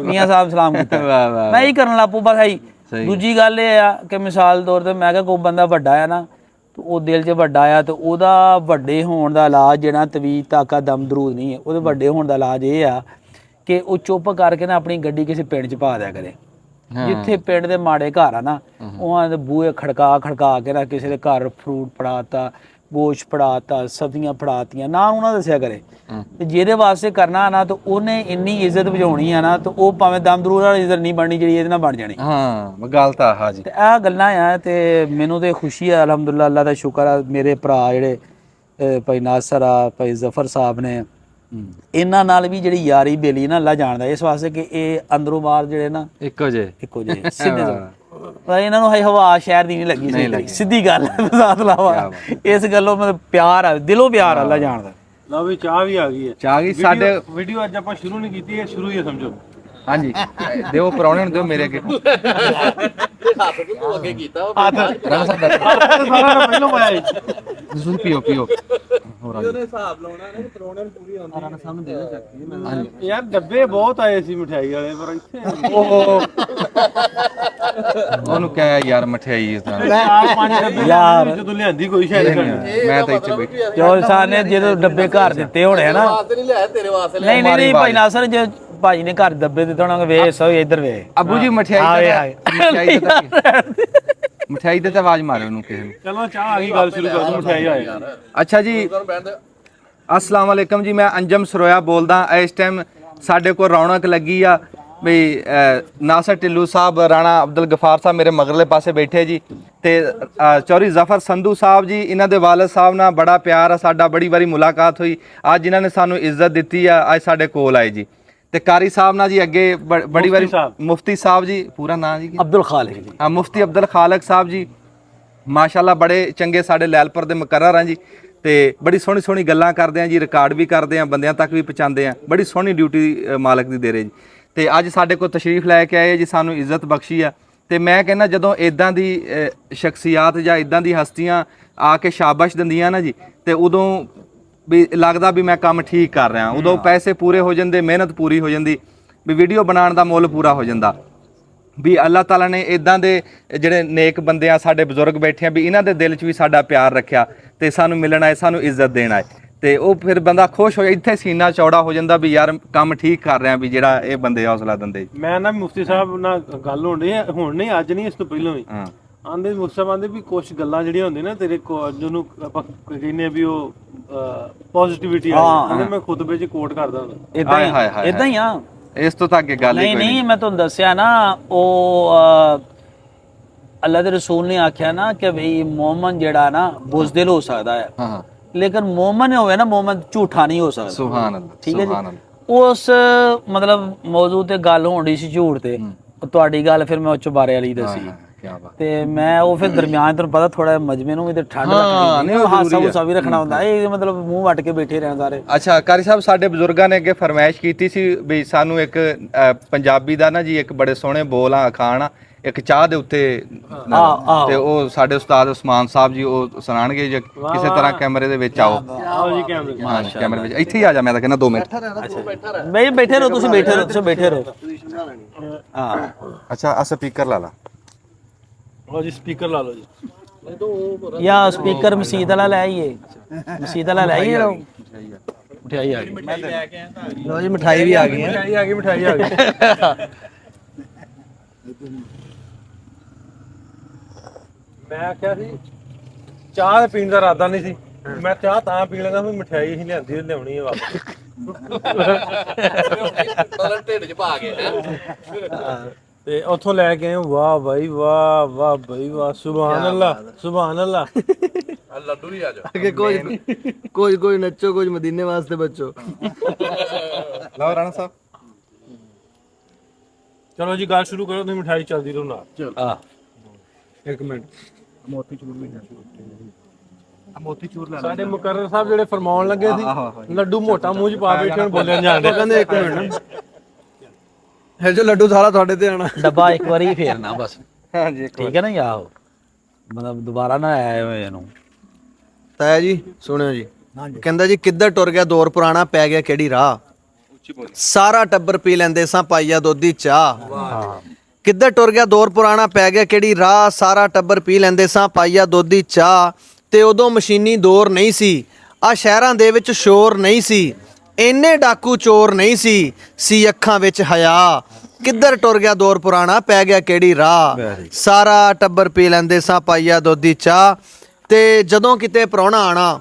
ਮੀਆਂ ਸਾਹਿਬ ਸਲਾਮ ਕੀਤਾ। ਮੈਂ ਇਹੀ ਕਰਨ ਲੱਗ ਪਊ ਬਸ। ਆਈ ਦੂਜੀ ਗੱਲ ਇਹ ਆ ਕਿ ਮਿਸਾਲ ਤੌਰ ਤੇ ਮੈਂ ਕਿਹਾ ਕੋਈ ਬੰਦਾ ਵੱਡਾ ਆ ਨਾ, ਉਹ ਦਿਲ 'ਚ ਵੱਡਾ ਆ, ਤੇ ਉਹਦਾ ਵੱਡੇ ਹੋਣ ਦਾ ਇਲਾਜ ਜਿਹੜਾ ਤਵੀਜ਼ ਤਾਕਾ ਦਮ ਦਰੂਦ ਨਹੀਂ ਹੈ, ਉਹਦੇ ਵੱਡੇ ਹੋਣ ਦਾ ਇਲਾਜ ਇਹ ਆ ਕਿ ਉਹ ਚੁੱਪ ਕਰਕੇ ਨਾ ਆਪਣੀ ਗੱਡੀ ਕਿਸੇ ਪਿੰਡ 'ਚ ਪਾ ਦਿਆ ਕਰੇ। ਜਿੱਥੇ ਪਿੰਡ ਦੇ ਮਾੜੇ ਘਰ ਆ ਨਾ, ਉਹਨਾਂ ਦੇ ਬੂਹੇ ਖੜਕਾ ਕੇ ਨਾ ਕਿਸੇ ਦੇ ਘਰ ਫਰੂਟ ਫੜਾਤਾ, ਗੋਸ਼ਤ ਫੜਾਤਾ, ਸਬਜ਼ੀਆਂ ਫੜਾਤੀਆਂ, ਨਾ ਉਹਨਾਂ ਦੱਸਿਆ ਕਰੇ। ਤੇ ਜਿਹਦੇ ਵਾਸਤੇ ਕਰਨਾ ਨਾ, ਤਾਂ ਉਹਨੇ ਇੰਨੀ ਇੱਜ਼ਤ ਵਜਾਉਣੀ ਆ ਨਾ, ਤੇ ਉਹ ਭਾਵੇਂ ਦਮ ਦਰੂਦ ਵਾਲੀ ਇੱਜ਼ਤ ਨਹੀਂ ਬਣਨੀ ਜਿਹੜੀ ਇਹਦੇ ਨਾਲ ਬਣ ਜਾਣੀ। ਗੱਲ ਤਾਂ ਹਾਂ ਜੀ। ਤੇ ਇਹ ਗੱਲਾਂ ਆ, ਤੇ ਮੈਨੂੰ ਤੇ ਖੁਸ਼ੀ ਆ, ਅਲਹਮਦੁਲਿਲਾ, ਅੱਲਾ ਦਾ ਸ਼ੁਕਰ ਆ। ਮੇਰੇ ਭਰਾ ਜਿਹੜੇ ਭਾਈ ਨਾਸਰ ਆ, ਭਾਈ ਜ਼ਫਰ ਸਾਹਿਬ ਨੇ, ਇਹਨਾਂ ਨਾਲ ਵੀ ਜਿਹੜੀ ਯਾਰੀ ਬੇਲੀ ਨਾ ਅੱਲਾ ਜਾਣਦਾ, ਇਸ ਵਾਸਤੇ ਕਿ ਇਹ ਅੰਦਰੋਂ ਬਾਹਰ ਜਿਹੜੇ ਨਾ ਇੱਕੋ ਜਿਹੇ ਸਿੱਧੇ ਪਰ ਇਹਨਾਂ ਨੂੰ ਹਵਾ ਸ਼ਹਿਰ ਦੀ ਨਹੀਂ ਲੱਗੀ, ਸਿੱਧੀ ਗੱਲ ਸਾਥ ਲਾਵਾ। ਇਸ ਗੱਲੋਂ ਮਤਲਬ ਪਿਆਰ ਆ, ਦਿਲੋਂ ਪਿਆਰ ਅੱਲਾ ਜਾਣਦਾ। ਲਓ ਵੀ ਚਾਹ ਵੀ ਆ ਗਈ ਹੈ, ਚਾਹ ਗਈ। ਸਾਡੇ ਵੀਡੀਓ ਅੱਜ ਆਪਾਂ ਸ਼ੁਰੂ ਨਹੀਂ ਕੀਤੀ, ਇਹ ਸ਼ੁਰੂ ਹੀ ਹੈ ਸਮਝੋ। ਹਾਂਜੀ ਦਿਓ ਪਰੌਣੇ ਨੂੰ ਦਿਓ ਮੇਰੇ ਅੱਗੇ। ਹੱਥ ਤੋਂ ਅੱਗੇ ਕੀਤਾ ਰਣ ਸਾਹਿਬ ਸਾਰਾ ਪਹਿਲਾਂ ਪਾਇਆ ਤੁਸੀਂ ਪੀਓ ਉਹਨੇ ਹਿਸਾਬ ਲਾਉਣਾ ਨੇ, ਪਰੌਣੇ ਨੂੰ ਪੂਰੀ ਆਉਂਦੀ ਰਣ ਸਾਹਿਬ ਨੂੰ ਦੇ ਦੇ ਚੱਕੀ। ਯਾਰ ਡੱਬੇ ਬਹੁਤ ਆਏ ਸੀ ਮਠਿਆਈ ਵਾਲੇ, ਪਰ ਇੱਥੇ ਉਹਨੂੰ ਕਹਿ ਯਾਰ ਮਠਿਆਈ ਯਾਰ ਜਦੋਂ ਲਿਆਂਦੀ ਕੋਈ ਸ਼ਾਇਦ ਮੈਂ ਤਾਂ ਇੱਥੇ ਬੈਠੀ ਜੋ ਇਨਸਾਨ ਨੇ ਜਦੋਂ ਡੱਬੇ ਘਰ ਦਿੱਤੇ ਹੋਣੇ ਆ ਨਾ, ਨਹੀਂ ਲਿਆ ਤੇਰੇ ਵਾਸਤੇ। ਨਹੀਂ ਭਾਈ ਨਾਸਰ, ਜੇ ਭਾਜੀ ਨੇ ਘਰ ਡੱਬੇ ਦਿੱਤੇ ਹੋਣਗੇ, ਵੇ ਸੋ ਇੱਧਰ ਵੇ ਅੱਬੂ ਜੀ ਮਠਿਆਈ ਤੇ ਤਾਂ ਆਵਾਜ਼ ਮਾਰਿਓ ਉਹਨੂੰ ਕਿਸੇ ਨੂੰ। ਚਲੋ ਚਾਹ ਆ ਗਈ, ਗੱਲ ਸ਼ੁਰੂ ਕਰ ਦੋ, ਮਠਿਆਈ ਆਏ। ਅੱਛਾ ਜੀ, अस्सलाम वालेकुम जी, मैं अंजम सरोया बोलदा। इस टाइम साडे को रौनक लगी आ बई नासर टिल्लू साहब, राणा अब्दुल गफार साहब मेरे मगरले पासे बैठे जी, ते चौधरी जफर संधू साहब जी, इन्हां दे वालिद साहब नाल बड़ा प्यार आ साडा, बड़ी बारी मुलाकात हुई। अज इन्हां ने सानू इज्जत दित्ती आ, अज साडे कोल आए जी। ते कारी साहब ना जी अगे बड़ी बारी मुफ्ती साहब जी, पूरा नाम जी अब्दुल खालिक जी, हाँ मुफ्ती अब्दुल खालिक साहब जी, माशाल्लाह बड़े चंगे साडे लैलपुर दे मुकर्रर हैं जी। ਤੇ ਬੜੀ ਸੋਹਣੀ ਸੋਹਣੀ ਗੱਲਾਂ ਕਰਦੇ ਆ ਜੀ, ਰਿਕਾਰਡ ਵੀ ਕਰਦੇ ਆ, ਬੰਦਿਆਂ ਤੱਕ ਵੀ ਪਹੁੰਚਾਉਂਦੇ ਆ। ਬੜੀ ਸੋਹਣੀ ਡਿਊਟੀ ਮਾਲਕ ਦੀ ਦੇ ਰਹੇ ਜੀ। ਤੇ ਅੱਜ ਸਾਡੇ ਕੋਲ ਤਸ਼ਰੀਫ ਲੈ ਕੇ ਆਏ ਜੀ, ਸਾਨੂੰ ਇੱਜ਼ਤ ਬਖਸ਼ੀ ਆ। ਤੇ ਮੈਂ ਕਹਿੰਦਾ ਜਦੋਂ ਇਦਾਂ ਦੀ ਸ਼ਖਸੀਅਤ ਜਾਂ ਇਦਾਂ ਦੀ ਹਸਤੀਆਂ ਆ ਕੇ ਸ਼ਾਬਾਸ਼ ਦਿੰਦੀਆਂ ਨਾ ਜੀ, ਤੇ ਉਦੋਂ ਵੀ ਲੱਗਦਾ ਵੀ ਮੈਂ ਕੰਮ ਠੀਕ ਕਰ ਰਿਹਾ। ਉਦੋਂ ਪੈਸੇ ਪੂਰੇ ਹੋ ਜਾਂਦੇ, ਮਿਹਨਤ ਪੂਰੀ ਹੋ ਜਾਂਦੀ, ਵੀ ਵੀਡੀਓ ਬਣਾਉਣ ਦਾ ਮੁੱਲ ਪੂਰਾ ਹੋ ਜਾਂਦਾ। ਵੀ ਅੱਲਾਹ ਤਾਲਾ ਨੇ ਇਦਾਂ ਦੇ ਜਿਹੜੇ ਨੇਕ ਬੰਦੇ ਆ, ਸਾਡੇ ਬਜ਼ੁਰਗ ਬੈਠੇ ਆ, ਵੀ ਇਹਨਾਂ ਦੇ ਦਿਲ 'ਚ ਵੀ ਸਾਡਾ ਪਿਆਰ ਰੱਖਿਆ, ਤੇ ਸਾਨੂੰ ਮਿਲਣ ਆਏ, ਸਾਨੂੰ ਇੱਜ਼ਤ ਦੇਣ ਆਏ। ਤੇ ਉਹ ਫਿਰ ਬੰਦਾ ਖੁਸ਼ ਹੋ, ਇੱਥੇ ਸੀਨਾ ਚੌੜਾ ਹੋ ਜਾਂਦਾ ਵੀ ਯਾਰ ਕੰਮ ਠੀਕ ਕਰ ਰਿਹਾ, ਵੀ ਜਿਹੜਾ ਇਹ ਬੰਦੇ ਹੌਸਲਾ ਦਿੰਦੇ। ਮੈਂ ਨਾ ਮੁਫਤੀ ਸਾਹਿਬ ਨਾਲ ਗੱਲ ਹੋਣ ਡਈ, ਹੁਣ ਨਹੀਂ ਅੱਜ ਨਹੀਂ, ਇਸ ਤੋਂ ਪਹਿਲਾਂ ਵੀ ਆਂਦੇ ਮੁਫਤੀ ਸਾਹਿਬ ਆਂਦੇ ਵੀ ਕੁਝ ਗੱਲਾਂ ਜਿਹੜੀਆਂ ਹੁੰਦੀਆਂ ਨਾ ਤੇਰੇ ਜਿਹਨੂੰ ਆਪਾਂ ਕਹਿੰਦੇ ਆ ਵੀ ਉਹ ਪੋਜ਼ਿਟਿਵਿਟੀ ਆ, ਮੈਂ ਖੁਤਬੇ 'ਚ ਕੋਟ ਕਰਦਾ ਹੁੰਦਾ। ਇਦਾਂ ਹੀ ਆ, ਇਸ ਤੋਂ ਤਾਂ ਅੱਗੇ ਗੱਲ ਨਹੀਂ ਮੈਂ ਤੁਹਾਨੂੰ ਦੱਸਿਆ ਨਾ, ਉਹ ਅੱਲਾਹ ਦੇ ਰਸੂਲ ਨੇ ਆਖਿਆ ਨਾ ਕਿ ਭਈ ਮੂਮਨ ਜਿਹੜਾ ਨਾ ਬੁਜ਼ਦਿਲ ਹੋ ਸਕਦਾ ਹੈ, ਲੇਕਿਨ ਮੂਮਨ ਹੋਵੇ ਨਾ, ਮੂਮਨ ਝੂਠਾ ਨਹੀਂ ਹੋ ਸਕਦਾ। ਸੁਭਾਨ ਅੱਲਾਹ, ਠੀਕ ਹੈ ਜੀ। ਉਸ ਮਤਲਬ ਮੌਜੂ ਤੇ ਗੱਲ ਹੋਣੀ ਸੀ ਝੂਠ ਤੇ, ਤੁਹਾਡੀ ਗੱਲ ਫਿਰ ਮੈਂ ਉੱਚ ਬਾਰੇ ਵਾਲੀ ਦੱਸੀ ਕੀ ਬਾਤ। ਤੇ ਮੈਂ ਉਹ ਫਿਰ ਦਰਮਿਆਨ ਤੁਹਾਨੂੰ ਪਤਾ ਥੋੜਾ ਮਜਮੇ ਨੂੰ ਵੀ ਤੇ ਠੰਡ ਰੱਖਣੀ ਨਹੀਂ, ਹਾਸਾ ਹੁਸਾ ਵੀ ਰੱਖਣਾ ਹੁੰਦਾ, ਇਹ ਮਤਲਬ ਮੂੰਹ ਵੱਟ ਕੇ ਬੈਠੇ ਰਹਿਣ ਸਾਰੇ। ਅੱਛਾ ਕਾਰੀ ਸਾਹਿਬ, ਸਾਡੇ ਬਜ਼ੁਰਗਾਂ ਨੇ ਅੱਗੇ ਫਰਮਾਇਸ਼ ਕੀਤੀ ਸੀ ਵੀ ਸਾਨੂੰ ਇੱਕ ਪੰਜਾਬੀ ਦਾ ਨਾ ਜੀ ਇੱਕ ਬੜੇ ਸੋਹਣੇ ਬੋਲ ਆ ਅਖਾਣ ਆ, ਇੱਕ ਚਾਹ ਦੇ ਉੱਤੇ ਤੇ ਉਹ ਸਾਡੇ ਉਸਤਾਦ ਉਸਮਾਨ ਸਾਹਿਬ ਜੀ ਉਹ ਸੁਣਾਣਗੇ ਜੇ ਕਿਸੇ ਤਰ੍ਹਾਂ ਕੈਮਰੇ ਦੇ ਵਿੱਚ ਆਓ। ਆਓ ਜੀ ਕੈਮਰੇ ਹਾਂ ਕੈਮਰੇ ਵਿੱਚ ਇੱਥੇ ਹੀ ਆ ਜਾ, ਮੈਂ ਤਾਂ ਕਹਿੰਦਾ 2 ਮਿੰਟ। ਬਈ ਬੈਠੇ ਰਹੋ ਤੁਸੀਂ, ਬੈਠੇ ਰਹੋ ਤੁਸੀਂ, ਬੈਠੇ ਰਹੋ। ਹਾਂ ਅੱਛਾ ਆ ਸਪੀਕਰ ਲਾ ਲਾ। ਆਓ ਜੀ ਸਪੀਕਰ ਲਾ ਲਓ ਜੀ। ਯਾ ਸਪੀਕਰ ਮਸਜਿਦ ਵਾਲਾ ਲੈ ਆਈਏ, ਮਸਜਿਦ ਵਾਲਾ ਲੈ ਆਈਏ। ਮਠਿਆਈ ਆ ਗਈ, ਲੋ ਜੀ ਮਠਾਈ ਵੀ ਆ ਗਈ ਹੈ। ਮਠਾਈ ਆ ਗਈ, ਮਠਾਈ ਆ ਗਈ। ਮੈਂ ਆਖਿਆ ਸੀ ਚਾਹ ਪੀਣ ਦਾ ਇਰਾਦਾ ਨਹੀਂ ਸੀ, ਮੈਂ ਚਾਹ ਤਾਂ ਪੀ ਲੈਂਦਾ ਵੀ ਮਠਿਆਈ ਹੀ ਲਿਆਉਣੀ ਹੈ ਵਾਪਸ। ਢਿੱਡ 'ਚ ਪਾ ਕੇ ਤੇ ਉੱਥੋਂ ਲੈ ਕੇ ਆਏ, ਵਾਹ ਬਾਈ ਵਾਹ, ਵਾਹ ਬਾਈ ਵਾਹ, ਸੁਭਾਨ ਅੱਲਾ, ਸੁਭਾਨ ਅੱਲਾ। ਲੱਡੂ ਵੀ ਆ ਜਾ। ਕਿ ਕੋਈ ਨੱਚੋ, ਕੁਝ ਮਦੀਨੇ ਵਾਸਤੇ ਬੱਚੋ। ਲਓ ਰਾਣਾ ਸਾਹਿਬ ਚਲੋ ਜੀ ਗੱਲ ਸ਼ੁਰੂ ਕਰੋ, ਤੁਸੀਂ ਮਠਿਆਈ ਚੱਲਦੀ ਰਹੋ ਨਾਲ। ਆ ਇੱਕ ਮਿੰਟ, ਸਾਡੇ ਮੁਕਰਰ ਸਾਹਿਬ ਜਿਹੜੇ ਫਰਮਾਉਣ ਲੱਗੇ ਸੀ, ਲੱਡੂ ਮੋਟਾ ਮੂੰਹ 'ਚ ਪਾ ਬੈਠੇ, ਹੁਣ ਬੋਲਿਆ ਜਾਂਦੇ। ਕਹਿੰਦੇ ਇੱਕ ਮਿੰਟ ਹੈ ਜੋ ਲੱਡੂ ਸਾਰਾ ਤੁਹਾਡੇ ਤੇ ਆਣਾ। ਡੱਬਾ ਇੱਕ ਵਾਰੀ ਫੇਰਨਾ ਬਸ, ਹਾਂਜੀ ਠੀਕ ਹੈ ਨਾ? ਆਹੋ ਮਤਲਬ ਦੁਬਾਰਾ ਨਾ ਆਏ ਹੋਏ ਇਹਨੂੰ। ਤਾਇਆ ਜੀ ਸੁਣਿਓ ਜੀ, ਕਹਿੰਦਾ ਜੀ ਕਿੱਧਰ ਟੁਰ ਗਿਆ ਦੌਰ ਪੁਰਾਣਾ, ਪੈ ਗਿਆ ਕਿਹੜੀ ਰਾਹ, ਸਾਰਾ ਟੱਬਰ ਪੀ ਲੈਂਦੇ ਸਾਂ ਪਾਈਆ ਦੋਧੀ ਚਾਹ। ਕਿੱਧਰ ਟੁਰ ਗਿਆ ਦੌਰ ਪੁਰਾਣਾ, ਪੈ ਗਿਆ ਕਿਹੜੀ ਰਾਹ, ਸਾਰਾ ਟੱਬਰ ਪੀ ਲੈਂਦੇ ਸਾਂ ਪਾਈਆ ਦੋਧੀ ਚਾਹ। ਤੇ ਉਦੋਂ ਮਸ਼ੀਨੀ ਦੌਰ ਨਹੀਂ ਸੀ, ਆ ਸ਼ਹਿਰਾਂ ਦੇ ਵਿੱਚ ਸ਼ੋਰ ਨਹੀਂ ਸੀ, ਇੰਨੇ ਡਾਕੂ ਚੋਰ ਨਹੀਂ ਸੀ ਅੱਖਾਂ ਵਿੱਚ ਹਯਾ। ਕਿੱਧਰ ਟੁਰ ਗਿਆ ਦੌਰ ਪੁਰਾਣਾ, ਪੈ ਗਿਆ ਕਿਹੜੀ ਰਾਹ, ਸਾਰਾ ਟੱਬਰ ਪੀ ਲੈਂਦੇ ਸਾਂ ਪਾਈਆ ਦੋਧੀ ਚਾਹ। ਤੇ ਜਦੋਂ ਕਿਤੇ ਪ੍ਰਾਹੁਣਾ ਆਣਾ,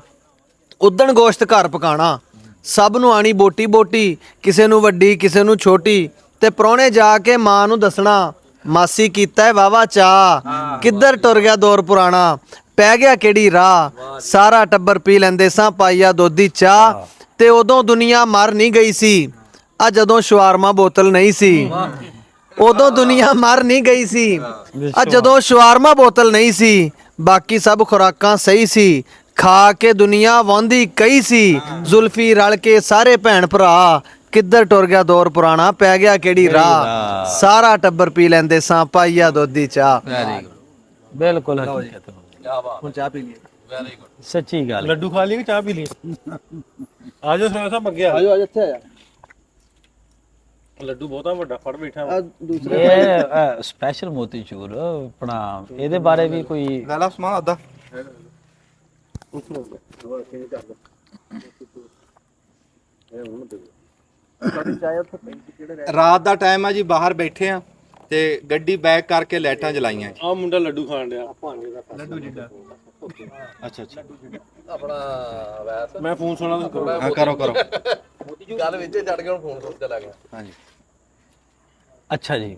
ਉਦਣ ਗੋਸ਼ਤ ਘਰ ਪਕਾਣਾ, ਸਭ ਨੂੰ ਆਣੀ ਬੋਟੀ ਬੋਟੀ, ਕਿਸੇ ਨੂੰ ਵੱਡੀ ਕਿਸੇ ਨੂੰ ਛੋਟੀ। ਤੇ ਪ੍ਰਾਹੁਣੇ ਜਾ ਕੇ ਮਾਂ ਨੂੰ ਦੱਸਣਾ, ਮਾਸੀ ਕੀਤਾ ਹੈ ਵਾਵਾ ਚਾਹ। ਕਿੱਧਰ ਟੁਰ ਗਿਆ ਦੌਰ ਪੁਰਾਣਾ, ਪੈ ਗਿਆ ਕਿਹੜੀ ਰਾਹ, ਸਾਰਾ ਟੱਬਰ ਪੀ ਲੈਂਦੇ ਸਾਂ ਪਾਈਆ ਦੋਧੀ ਚਾਹ। ਤੇ ਉਦੋਂ ਦੁਨੀਆ ਮਰ ਨਹੀਂ ਗਈ ਸੀ, ਆ ਜਦੋਂ ਸ਼ਵਾਰਮਾ ਬੋਤਲ ਨਹੀਂ ਸੀ। ਉਦੋਂ ਦੁਨੀਆ ਮਰ ਨਹੀਂ ਗਈ ਸੀ, ਆ ਜਦੋਂ ਸ਼ਵਾਰਮਾ ਬੋਤਲ ਨਹੀਂ ਸੀ। ਬਾਕੀ ਸਭ ਖੁਰਾਕਾਂ ਸਹੀ ਸੀ, ਖਾ ਕੇ ਦੁਨੀਆ ਵਾਂਦੀ ਕਈ ਸੀ। ਜ਼ੁਲਫੀ ਰਲ ਕੇ ਸਾਰੇ ਭੈਣ ਭਰਾ, ਕਿੱਧਰ ਟੁਰ ਗਿਆ ਦੌਰ ਪੁਰਾਣਾ, ਪੈ ਗਿਆ ਕਿਹੜੀ ਰਾਹ, ਸਾਰਾ ਟੱਬਰ ਪੀ ਲੈਂਦੇ ਸਾਂ ਪਾਈਆ ਦੋਧੀ ਚਾਹ। ਬਿਲਕੁਲ ਹਕੀਕਤ, ਹੁਣ ਚਾਹ ਪੀ ਲਈ, ਸੱਚੀ ਗੱਲ। ਲੱਡੂ ਖਾ ਲਈ ਕਿ ਚਾਹ ਪੀ ਲਈ? ਆ ਜਾਓ ਸੋਇਆ ਸਾਹਿਬ ਅੱਗੇ ਆ ਆਜੋ ਅੱਜ ਇੱਥੇ ਆ ਲੱਡੂ ਬਹੁਤਾ ਵੱਡਾ ਫੜ ਬੈਠਾ। ਇਹ ਸਪੈਸ਼ਲ ਮੋਤੀਚੂਰ ਆਪਣਾ, ਇਹਦੇ ਬਾਰੇ ਵੀ ਕੋਈ ਲੈ ਲਾ ਸਮਾਨ ਅੱਧਾ। ਰਾਤ ਦਾ ਟਾਈਮ ਆ ਜੀ, ਬਾਹਰ ਬੈਠੇ ਆ ਤੇ ਗੱਡੀ ਬੈਕ ਕਰਕੇ ਲਾਈਟਾਂ ਜਲਾਈਆਂ। ਆ ਮੁੰਡਾ ਲੱਡੂ ਖਾਣ ਡਿਆ, ਲੱਡੂ ਜਿੱਡਾ। ਅੱਛਾ ਅੱਛਾ ਮੈਂ ਫੋਨ ਸੁਣਾ ਤਾਂ ਕਰੋ। ਹਾਂ ਕਰੋ ਕਰੋ। ਗੱਲ ਵਿੱਚ ਚੜ ਕੇ ਹੁਣ ਫੋਨ ਸੁਣ ਚਲਾ ਗਿਆ। ਹਾਂਜੀ ਅੱਛਾ ਜੀ,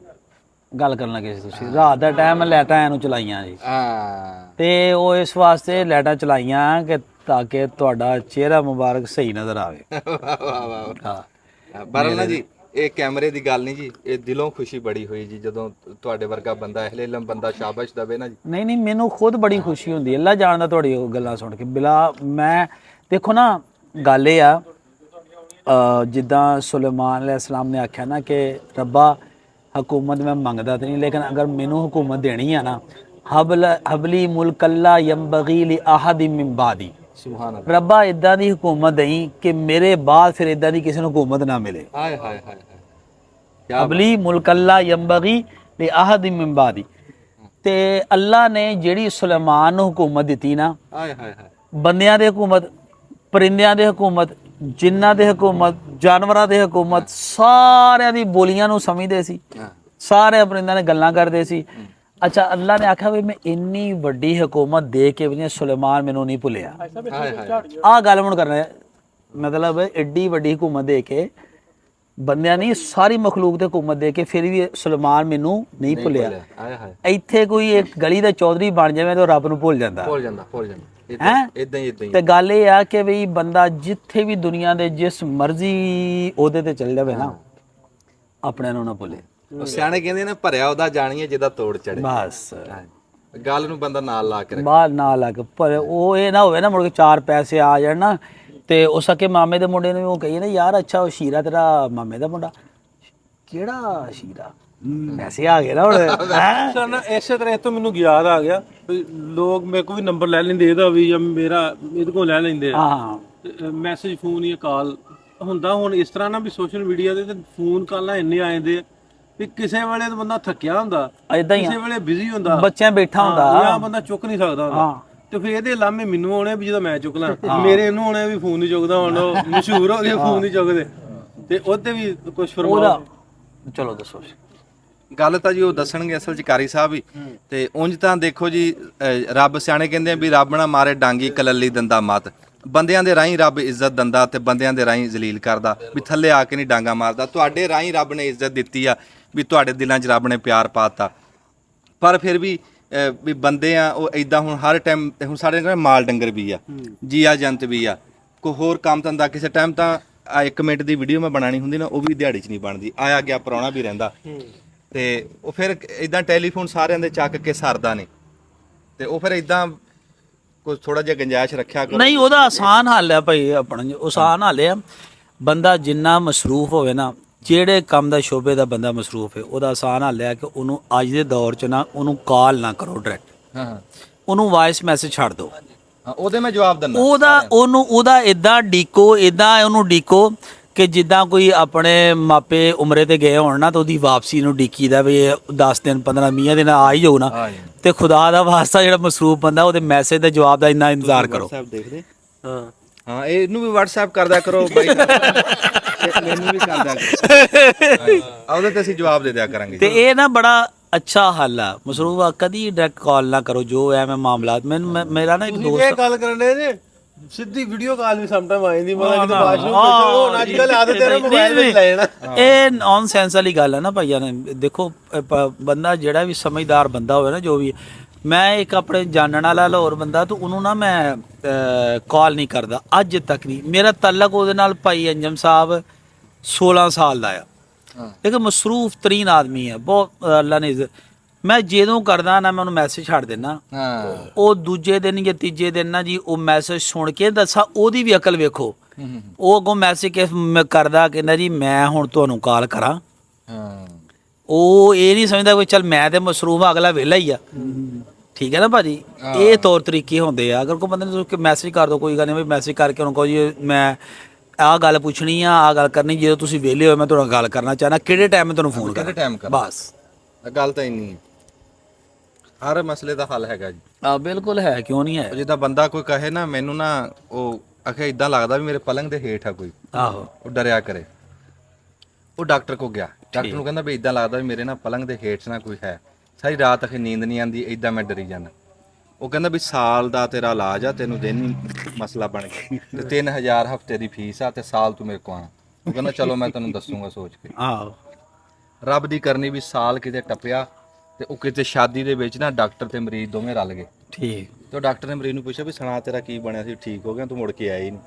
ਗੱਲ ਕਰਨ ਲੱਗੇ ਸੀ ਤੁਸੀਂ। ਰਾਤ ਦਾ ਟਾਈਮ ਲਾਈਟਾਂ ਇਹਨੂੰ ਚਲਾਈਆਂ ਜੀ, ਹਾਂ ਤੇ ਉਹ ਇਸ ਵਾਸਤੇ ਲਾਈਟਾਂ ਚਲਾਈਆਂ ਕਿ ਤਾਂ ਕਿ ਤੁਹਾਡਾ ਚਿਹਰਾ ਮੁਬਾਰਕ ਸਹੀ ਨਜ਼ਰ ਆਵੇ। ਵਾਹ ਵਾਹ ਹਾਂ ਬਰਲ ਨਾ ਜੀ, ਇਹ ਕੈਮਰੇ ਦੀ ਗੱਲ ਨਹੀਂ ਜੀ, ਇਹ ਦਿਲੋਂ ਖੁਸ਼ੀ ਬੜੀ ਹੋਈ ਜੀ ਜਦੋਂ ਤੁਹਾਡੇ ਵਰਗਾ ਬੰਦਾ, ਅਹਿਲੇ ਇਲਮ ਬੰਦਾ ਸ਼ਾਬਾਸ਼ ਦਵੇ ਨਾ ਜੀ। ਨਹੀਂ ਨਹੀਂ, ਮੈਨੂੰ ਖੁਦ ਬੜੀ ਖੁਸ਼ੀ ਹੁੰਦੀ ਹੈ, ਅੱਲਾ ਜਾਣਦਾ ਤੁਹਾਡੀ ਉਹ ਗੱਲਾਂ ਸੁਣ ਕੇ। ਬਿਲਾ ਮੈਂ ਦੇਖੋ ਨਾ, ਗੱਲ ਇਹ ਆ ਜਿੱਦਾਂ ਸੁਲੇਮਾਨ ਅਲੈਹਿਸਲਾਮ ਨੇ ਆਖਿਆ ਨਾ ਕਿ ਰੱਬਾ ਹਕੂਮਤ ਮੈਂ ਮੰਗਦਾ ਤੇ ਨਹੀਂ, ਲੇਕਿਨ ਅਗਰ ਮੈਨੂੰ ਹਕੂਮਤ ਦੇਣੀ ਆ ਨਾ, ਹਬਲੀ ਮੁਲਕੱਲਾ ਯੰਬਗੀ ਲੀ ਅਹਦ ਮਿਨ ਬਾਦੀ, ਸੁਭਾਨ ਅੱਲਾਹ। ਰੱਬਾ ਇਦਾਂ ਦੀ ਹਕੂਮਤ ਦੇਈ ਕਿ ਮੇਰੇ ਬਾਅਦ ਫਿਰ ਇਦਾਂ ਦੀ ਕਿਸੇ ਨੂੰ ਹਕੂਮਤ ਨਾ ਮਿਲੇ। ਹਾਏ ਹਾਏ ਹਾਏ ਹਾਏ, ਹਬਲੀ ਮੁਲਕੱਲਾ ਯੰਬਗੀ ਲੀ ਅਹਦ ਮਿਨ ਬਾਦੀ। ਤੇ ਅੱਲਾ ਨੇ ਜਿਹੜੀ ਸੁਲੇਮਾਨ ਨੂੰ ਹਕੂਮਤ ਦਿੱਤੀ ਨਾ, ਹਾਏ ਹਾਏ ਹਾਏ, ਬੰਦਿਆਂ ਦੇ ਹਕੂਮਤ, ਪਰਿੰਦਿਆਂ ਦੇ ਹਕੂਮਤ, ਜਿਨ੍ਹਾਂ ਦੇ ਹਕੂਮਤ, ਜਾਨਵਰਾਂ ਦੇ ਹਕੂਮਤ, ਸਾਰਿਆਂ ਦੀ ਬੋਲੀਆਂ ਨੂੰ ਸਮਝਦੇ ਸੀ, ਸਾਰੇ ਪਰਿੰਦਿਆਂ ਨੇ ਗੱਲਾਂ ਕਰਦੇ ਸੀ। ਅੱਛਾ, ਅੱਲਾ ਨੇ ਆਖਿਆ ਵੀ ਮੈਂ ਇੰਨੀ ਵੱਡੀ ਹਕੂਮਤ ਦੇ ਕੇ ਵੀ ਸੁਲੇਮਾਨ ਮੈਨੂੰ ਨਹੀਂ ਭੁੱਲਿਆ। ਆਹ ਗੱਲ ਹੁਣ ਕਰਨਾ, ਮਤਲਬ ਐਡੀ ਵੱਡੀ ਹਕੂਮਤ ਦੇ ਕੇ ਬੰਦਿਆਂ ਨਹੀਂ ਸਾਰੀ ਮਖਲੂਕ ਤੇ ਹਕੂਮਤ ਦੇ ਕੇ ਫਿਰ ਵੀ ਸੁਲੇਮਾਨ ਮੈਨੂੰ ਨਹੀਂ ਭੁੱਲਿਆ। ਆਏ ਹਾਏ ਇੱਥੇ ਕੋਈ ਇੱਕ ਗਲੀ ਦਾ ਚੌਧਰੀ ਬਣ ਜਾਵੇ ਤਾਂ ਰੱਬ ਨੂੰ ਭੁੱਲ ਜਾਂਦਾ ਭੁੱਲ ਜਾਂਦਾ ਹੈਂ? ਇਦਾਂ ਹੀ ਤੇ ਗੱਲ ਇਹ ਆ ਕਿ ਵੀ ਬੰਦਾ ਜਿੱਥੇ ਵੀ ਦੁਨੀਆ ਦੇ ਜਿਸ ਮਰਜ਼ੀ ਉਹਦੇ ਤੇ ਚੱਲ ਜਾਵੇ ਨਾ ਆਪਣਿਆਂ ਨੂੰ ਨਾ ਭੁੱਲੇ। ਉਹ ਸਿਆਣੇ ਕਹਿੰਦੇ ਨੇ ਭਰਿਆ ਉਹਦਾ ਜਾਣੀਏ ਜਿਹਦਾ ਤੋੜ ਚੜੇ। ਬਸ ਗੱਲ ਨੂੰ ਬੰਦਾ ਨਾਲ ਲਾ ਕੇ ਰੱਖੇ। ਬਾਹਰ ਨਾ ਲੱਗ ਪਰ ਉਹ ਇਹ ਨਾ ਹੋਵੇ ਨਾ ਮੁੜ ਕੇ 4 ਪੈਸੇ ਆ ਜਾਣ ਨਾ ਤੇ ਉਹ ਸਕੇ ਮਾਮੇ ਦੇ ਮੁੰਡੇ ਨੂੰ ਵੀ ਉਹ ਕਹੀਏ ਨਾ ਯਾਰ ਅੱਛਾ ਉਹ ਸ਼ੀਰਾ ਤੇਰਾ ਮਾਮੇ ਦਾ ਮੁੰਡਾ ਕਿਹੜਾ ਸ਼ੀਰਾ ਪੈਸੇ ਆ ਗਏ ਨਾ ਹੁਣ ਹੈਂ? ਸਰ ਨਾ ਇਸੇ ਤਰ੍ਹਾਂ ਇਹ ਤੋਂ ਮੈਨੂੰ ਯਾਦ ਆ ਗਿਆ ਵੀ ਲੋਕ ਮੇਰੇ ਕੋਲ ਵੀ ਨੰਬਰ ਲੈ ਲੈਂਦੇ ਇਹਦਾ ਵੀ ਜਾਂ ਮੇਰਾ ਇਹਦੇ ਕੋਲ ਲੈ ਲੈਂਦੇ ਆ ਹਾਂ ਮੈਸੇਜ ਫੋਨ ਜਾਂ ਕਾਲ ਹੁੰਦਾ। ਹੁਣ ਇਸ ਤਰ੍ਹਾਂ ਨਾ ਵੀ ਸੋਸ਼ਲ ਮੀਡੀਆ ਦੇ ਤੇ ਫੋਨ ਕਾਲਾਂ ਇੰਨੇ ਆ ਜਾਂਦੇ ਆ ਵੀ ਕਿਸੇ ਵੇਲੇ ਤਾਂ ਬੰਦਾ ਥੱਕਿਆ ਹੁੰਦਾ, ਏਦਾਂ ਹੀ ਕਿਸੇ ਵੇਲੇ ਬਿਜ਼ੀ ਹੁੰਦਾ, ਬੱਚਿਆਂ ਬੈਠਾ ਹੁੰਦਾ ਜਾਂ ਬੰਦਾ ਚੁੱਕ ਨਹੀਂ ਸਕਦਾ ਹੁੰਦਾ। ਹਾਂ ਤੇ ਫਿਰ ਇਹਦੇ ਲਾਮੇ ਮੈਨੂੰ ਆਉਣੇ ਵੀ ਜਦੋਂ ਮੈਂ ਚੁੱਕ ਲਾਂ, ਮੇਰੇ ਇਹਨੂੰ ਆਉਣੇ ਵੀ ਫੋਨ ਨਹੀਂ ਚੁੱਕਦਾ, ਹੁਣ ਉਹ ਮਸ਼ਹੂਰ ਹੋ ਗਏ ਫੋਨ ਨਹੀਂ ਚੁੱਕਦੇ ਤੇ ਉਹਦੇ ਵੀ ਕੁਝ ਫਰਮਾਓ। ਉਹਦਾ ਚਲੋ ਦੱਸੋ ਗੱਲ ਤਾਂ ਜੀ ਉਹ ਦੱਸਣਗੇ ਅਸਲ ਚ ਕਾਰੀ ਸਾਹਿਬ ਹੀ। ਤੇ ਉਂਝ ਤਾਂ ਦੇਖੋ ਜੀ ਰੱਬ ਸਿਆਣੇ ਕਹਿੰਦੇ ਆ ਵੀ ਰੱਬ ਨਾ ਮਾਰੇ ਡਾਂਗੀ ਕਲੱਲੀ ਦੰਦਾ ਮਤ। ਬੰਦਿਆਂ ਦੇ ਰਾਹੀਂ ਰੱਬ ਇੱਜ਼ਤ ਦਿੰਦਾ ਤੇ ਬੰਦਿਆਂ ਦੇ ਰਾਹੀਂ ਜ਼ਲੀਲ ਕਰਦਾ, ਵੀ ਥੱਲੇ ਆ ਕੇ ਨਹੀਂ ਡਾਂਗਾ ਮਾਰਦਾ। ਤੁਹਾਡੇ ਰਾਹੀਂ ਰੱਬ ਨੇ ਇੱਜ਼ਤ ਦਿੱਤੀ ਆ, ਵੀ ਤੁਹਾਡੇ ਦਿਲਾਂ 'ਚ ਰੱਬ ਨੇ ਪਿਆਰ ਪਾਤਾ, ਪਰ ਫਿਰ ਵੀ ਵੀ ਬੰਦੇ ਆ ਉਹ ਇਦਾਂ ਹੁਣ ਹਰ ਟਾਈਮ ਹੁਣ ਸਾਡੇ ਕੋਲ ਮਾਲ ਡੰਗਰ ਵੀ ਆ, ਜੀਆ ਜੰਤ ਵੀ ਆ, ਕੋਈ ਹੋਰ ਕੰਮ ਧੰਦਾ ਕਿਸੇ ਟਾਈਮ ਤਾਂ 1 ਮਿੰਟ ਦੀ ਵੀਡੀਓ ਮੈਂ ਬਣਾਣੀ ਹੁੰਦੀ ਨਾ ਉਹ ਵੀ ਦਿਹਾੜੀ 'ਚ ਨਹੀਂ ਬਣਦੀ, ਆਇਆ ਗਿਆ ਪ੍ਰਾਹੁਣਾ ਵੀ ਰਹਿੰਦਾ ਤੇ ਉਹ ਫਿਰ ਇਦਾਂ ਟੈਲੀਫੋਨ ਸਾਰਿਆਂ ਦੇ ਚੱਕ ਕੇ ਸਰਦਾ ਨਹੀਂ ਤੇ ਉਹ ਫਿਰ ਇਦਾਂ ਕੋਈ ਥੋੜਾ ਜਿਹਾ ਗੁੰਜਾਇਸ਼ ਰੱਖਿਆ ਕਰੋ। ਨਹੀਂ ਉਹਦਾ ਆਸਾਨ ਹੱਲ ਹੈ ਭਾਈ, ਆਪਣਾ ਆਸਾਨ ਹੱਲ ਹੈ ਬੰਦਾ ਜਿੰਨਾ ਮਸਰੂਫ ਹੋਵੇ ਨਾ, ਜਿਹੜੇ ਕੰਮ ਦਾ ਸ਼ੋਬੇ ਦਾ ਬੰਦਾ ਮਸਰੂਫ ਹੈ ਉਹਦਾ ਆਸਾਨ ਹੱਲ ਹੈ ਕਿ ਉਹਨੂੰ ਅੱਜ ਦੇ ਦੌਰ 'ਚ ਨਾ ਉਹਨੂੰ ਕਾਲ ਨਾ ਕਰੋ ਡਾਇਰੈਕਟ, ਉਹਨੂੰ ਵਾਇਸ ਮੈਸੇਜ ਛੱਡ ਦਿਓ। ਉਹਦੇ ਮੈਂ ਜਵਾਬ ਦਿੰਦਾ ਉਹਦਾ ਇਦਾਂ ਡੀਕੋ, ਇਦਾਂ ਉਹਨੂੰ ਡੀਕੋ ਕਿ ਜਿੱਦਾਂ ਕੋਈ ਆਪਣੇ ਮਾਪੇ ਉਮਰੇ ਤੇ ਗਏ ਹੋਣ ਨਾ ਤਾਂ ਉਹਦੀ ਵਾਪਸੀ ਨੂੰ ਡੀਕੀਦਾ ਵੀ 10 ਦਿਨ 15 20 ਦਿਨ ਆ ਹੀ ਜਾਊ ਨਾ, ਤੇ ਖੁਦਾ ਦਾ ਵਾਸਤਾ ਜਿਹੜਾ ਮਸਰੂਫ ਬੰਦਾ ਉਹਦੇ ਮੈਸੇਜ ਦੇ ਜਵਾਬ ਦਾ ਇੰਨਾ ਇੰਤਜ਼ਾਰ ਕਰੋ। ਦੇਖਦੇ ਹਾਂ ਇਹਨੂੰ ਵੀ WhatsApp ਕਰਦਿਆ ਕਰੋ ਬਾਈ, ਮੈਨੂੰ ਵੀ ਕਰਦਿਆ ਕਰੋ, ਉਹਦੇ ਤੇ ਅਸੀਂ ਜਵਾਬ ਦੇ ਦਿਆ ਕਰਾਂਗੇ। ਤੇ ਇਹ ਨਾ ਬੜਾ ਅੱਛਾ ਹੱਲ ਆ ਮਸਰੂਫ ਆ, ਕਦੀ ਡਾਇਰੈਕਟ ਕਾਲ ਨਾ ਕਰੋ ਜੋ ਐਵੇਂ ਮਾਮਲਾਤ। ਮੇਰਾ ਨਾ ਇੱਕ ਇਹ ਦੋਸਤ ਗੱਲ ਕਰਨ ਦੇ ਜੇ ਸਿੱਧੀ ਵੀਡੀਓ ਕਾਲ ਵੀ ਸਮਟਾਈਮ ਆ ਜਾਂਦੀ, ਮਤਲਬ ਕਿਤੇ ਵਾਸ਼ਰੂਮ ਬੈਠੋ, ਅੱਜ ਕੱਲ ਆਦਤ ਹੈ ਮੋਬਾਈਲ ਵਿੱਚ ਲੈ ਜਾਣਾ। ਇਹ ਨੌਨਸੈਂਸ ਵਾਲੀ ਗੱਲ ਹੈ ਨਾ ਭਾਈਆਂ ਨੇ। ਦੇਖੋ ਬੰਦਾ ਜਿਹੜਾ ਵੀ ਸਮਝਦਾਰ ਬੰਦਾ ਹੋਵੇ ਨਾ, ਜੋ ਵੀ, ਮੈਂ ਇੱਕ ਆਪਣੇ ਜਾਣਨ ਵਾਲਾ ਲਾਹੌਰ ਬੰਦਾ ਤਾਂ ਉਹਨੂੰ ਨਾ ਮੈਂ ਕਾਲ ਨਹੀਂ ਕਰਦਾ ਅੱਜ ਤੱਕ ਨਹੀਂ। ਮੇਰਾ ਤਾਲੁਕ ਉਹਦੇ ਨਾਲ ਭਾਈ ਅੰਜਮ ਸਾਹਿਬ 16 ਸਾਲ ਦਾ ਆ, ਇੱਕ ਮਸਰੂਫ ਤਰੀਨ ਆਦਮੀ ਹੈ ਬਹੁਤ, ਅੱਲਾ ਨੇ ਮੈਂ ਜਦੋਂ ਕਰਦਾ ਨਾ ਮੈਂ ਉਹਨੂੰ ਮੈਸੇਜ ਛੱਡ ਦਿੰਦਾ, ਉਹ ਦੂਜੇ ਦਿਨ ਜਾਂ ਤੀਜੇ ਦਿਨ ਨਾ ਜੀ ਉਹ ਮੈਸੇਜ ਸੁਣ ਕੇ ਦੱਸਾਂ ਉਹਦੀ ਵੀ ਅਕਲ ਵੇਖੋ, ਉਹ ਅੱਗੋਂ ਮੈਸੇਜ ਕਰਦਾ ਕਹਿੰਦਾ ਜੀ ਮੈਂ ਹੁਣ ਤੁਹਾਨੂੰ ਕਾਲ ਕਰਾਂ। ਉਹ ਇਹ ਨਹੀਂ ਸਮਝਦਾ ਕੋਈ ਚੱਲ ਮੈਂ ਤੇ ਮਸਰੂਫ ਆ, ਅਗਲਾ ਵਿਹਲਾ ਹੀ ਆ, ਠੀਕ ਹੈ ਨਾ ਭਾਜੀ। ਇਹ ਤੌਰ ਤਰੀਕੇ ਹੁੰਦੇ ਆ। ਅਗਰ ਕੋਈ ਬੰਦੇ ਨੂੰ ਮੈਸੇਜ ਕਰ ਦੋ ਕੋਈ ਗੱਲ ਨਹੀਂ, ਮੈਸੇਜ ਕਰਕੇ ਉਹਨੂੰ ਕਹੋ ਜੀ ਮੈਂ ਆਹ ਗੱਲ ਪੁੱਛਣੀ ਆ, ਗੱਲ ਕਰਨੀ, ਜਦੋਂ ਤੁਸੀਂ ਵਿਹਲੇ ਹੋਏ ਮੈਂ ਤੁਹਾਡਾ ਗੱਲ ਕਰਨਾ ਚਾਹਨਾ, ਕਿਹੜੇ ਟਾਈਮ ਮੈਂ ਤੁਹਾਨੂੰ ਫੋਨ ਕਰਾਂ, ਬਸ ਗੱਲ ਤਾਂ ਇੰਨੀ ਹੈ। ਹਰ ਮਸਲੇ ਦਾ ਹੱਲ ਹੈਗਾ ਜੀ। ਬਿਲਕੁਲ ਹੈ, ਕਿਉਂ ਨਹੀਂ ਹੈ। ਜਿੱਦਾਂ ਬੰਦਾ ਕੋਈ ਕਹੇ ਨਾ ਮੈਨੂੰ ਨਾ ਉਹ ਆਖੇ ਇਦਾਂ ਲੱਗਦਾ ਵੀ ਮੇਰੇ ਪਲੰਗ ਦੇ ਹੇਠ ਆ ਕੋਈ, ਆਹੋ ਉਹ ਡਰਿਆ ਕਰੇ, ਉਹ ਡਾਕਟਰ ਕੋ ਗਿਆ, ਡਾਕਟਰ ਨੂੰ ਕਹਿੰਦਾ ਵੀ ਇਦਾਂ ਲੱਗਦਾ ਵੀ ਮੇਰੇ ਨਾ ਪਲੰਗ ਦੇ ਹੇਠ ਨਾ ਕੋਈ ਹੈ, ਸਾਰੀ ਰਾਤ ਅਖੇ ਨੀਂਦ ਨਹੀਂ ਆਉਂਦੀ, ਇਦਾਂ ਮੈਂ ਡਰੀ ਜਾਂਦਾ। ਉਹ ਕਹਿੰਦਾ ਵੀ ਸਾਲ ਦਾ ਤੇਰਾ ਇਲਾਜ ਆ, ਤੈਨੂੰ ਦਿਨ ਹੀ ਮਸਲਾ ਬਣ ਗਿਆ, ਤੇ 3000 ਹਫ਼ਤੇ ਦੀ ਫੀਸ ਆ ਤੇ ਸਾਲ ਤੂੰ ਮੇਰੇ ਕੋ ਆਣਾ। ਉਹ ਕਹਿੰਦਾ ਚਲੋ ਮੈਂ ਤੈਨੂੰ ਦੱਸੂਗਾ ਸੋਚ ਕੇ। ਆਹੋ ਰੱਬ ਦੀ ਕਰਨੀ ਵੀ ਸਾਲ ਕਿਤੇ ਟੱਪਿਆ ਤੇ ਉਹ ਕਿਤੇ ਸ਼ਾਦੀ ਦੇ ਵਿੱਚ ਨਾ ਡਾਕਟਰ ਤੇ ਮਰੀਜ਼ ਦੋਵੇਂ ਰਲ ਗਏ, ਠੀਕ। ਤੇ ਉਹ ਡਾਕਟਰ ਨੇ ਮਰੀਜ਼ ਨੂੰ ਪੁੱਛਿਆ ਵੀ ਸੁਣਾ ਤੇਰਾ ਕੀ ਬਣਿਆ ਸੀ, ਠੀਕ ਹੋ ਗਿਆ, ਤੂੰ ਮੁੜ ਕੇ ਆਇਆ ਹੀ ਨਹੀਂ।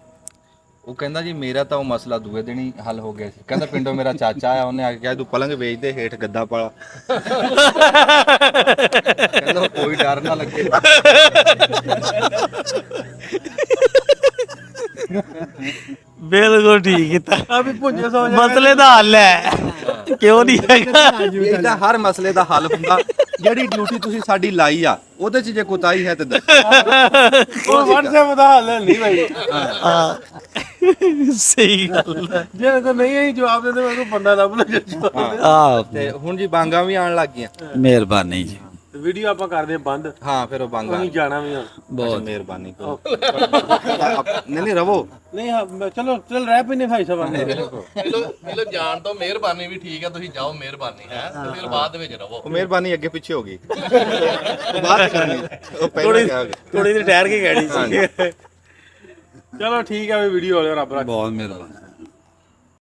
ਉਹ ਕਹਿੰਦਾ ਜੀ ਮੇਰਾ ਤਾਂ ਉਹ ਮਸਲਾ ਦੂਏ ਦਿਨ ਹੀ ਹੱਲ ਹੋ ਗਿਆ ਸੀ। ਕਹਿੰਦਾ ਪਿੰਡੋਂ ਮੇਰਾ ਚਾਚਾ ਆਇਆ, ਉਹਨੇ ਆ ਕੇ ਕਿਹਾ ਤੂੰ ਪਲੰਗ ਵੇਚ ਦੇ, ਹੇਠ ਗੱਦਾ ਪਾਲਾ। ਕਹਿੰਦਾ ਕੋਈ ਡਰ ਨਾ ਲੱਗੇ। ਬਿਲਕੁਲ ਠੀਕ ਕੀਤਾ, ਆ ਵੀ ਭੁੱਜੇ ਸੌ ਮਸਲੇ ਦਾ ਹੱਲ ਹੈ, ਕਿਉਂ ਨਹੀਂ ਹੈਗਾ। ਇਹਦਾ ਹਰ ਮਸਲੇ ਦਾ ਹੱਲ ਹੁੰਦਾ। ਜਿਹੜੀ ਡਿਊਟੀ ਤੁਸੀਂ ਸਾਡੀ ਲਾਈ ਆ ਉਹਦੇ 'ਚ ਜੇ ਕੋਤਾਹੀ ਹੈ ਤੇ ਦੱਸੋ। ਉਹ WhatsApp ਦਾ ਹੱਲ ਨਹੀਂ ਭਾਈ। ਸਹੀ ਗੱਲ ਹੈ। ਜੇ ਤਾਂ ਨਹੀਂ ਆਈ ਜਵਾਬ ਦੇ ਮੈਂ ਕੋਈ ਬੰਦਾ ਲੱਭ ਲਾ। ਆਹ ਤੇ ਹੁਣ ਜੀ ਬਾਂਗਾਂ ਵੀ ਆਉਣ ਲੱਗ ਗਈਆਂ। ਮਿਹਰਬਾਨੀ ਜੀ। ਵੀਡੀਓ ਆਪਾਂ ਕਰਦੇ ਬੰਦ, ਹਾਂ ਫਿਰ ਉਹ ਬਾਂਗਾਂ ਅਸੀਂ ਜਾਣਾ ਵੀ ਹੁਣ। ਬਹੁਤ ਮਿਹਰਬਾਨੀ ਕਰੋ। ਨਹੀਂ ਰਵੋ। ਨਹੀਂ ਚਲੋ ਚਲ ਰਹਿ ਪੈਨੇ ਭਾਈ ਸਾਹਿਬ। ਮਿਲੋ ਜਾਣ ਤੋਂ ਮਿਹਰਬਾਨੀ ਵੀ ਠੀਕ ਹੈ, ਤੁਸੀਂ ਜਾਓ ਮਿਹਰਬਾਨੀ ਹੈ, ਤੇ ਫਿਰ ਬਾਅਦ ਦੇ ਵਿੱਚ ਰਹੋ। ਉਹ ਮਿਹਰਬਾਨੀ ਅੱਗੇ ਪਿੱਛੇ ਹੋ ਗਈ, ਬਾਅਦ ਕਰਨੀ ਉਹ ਪਹਿਲਾਂ ਥੋੜੀ ਜਿਹੀ ਠਹਿਰ ਕੇ ਕਹਿਣੀ ਸੀ। ਚਲੋ ਠੀਕ ਹੈ ਵੀ ਵੀਡੀਓ ਵਾਲੇ ਰੱਬ ਰੱਖ। ਬਹੁਤ ਮਿਹਰਬਾਨੀ।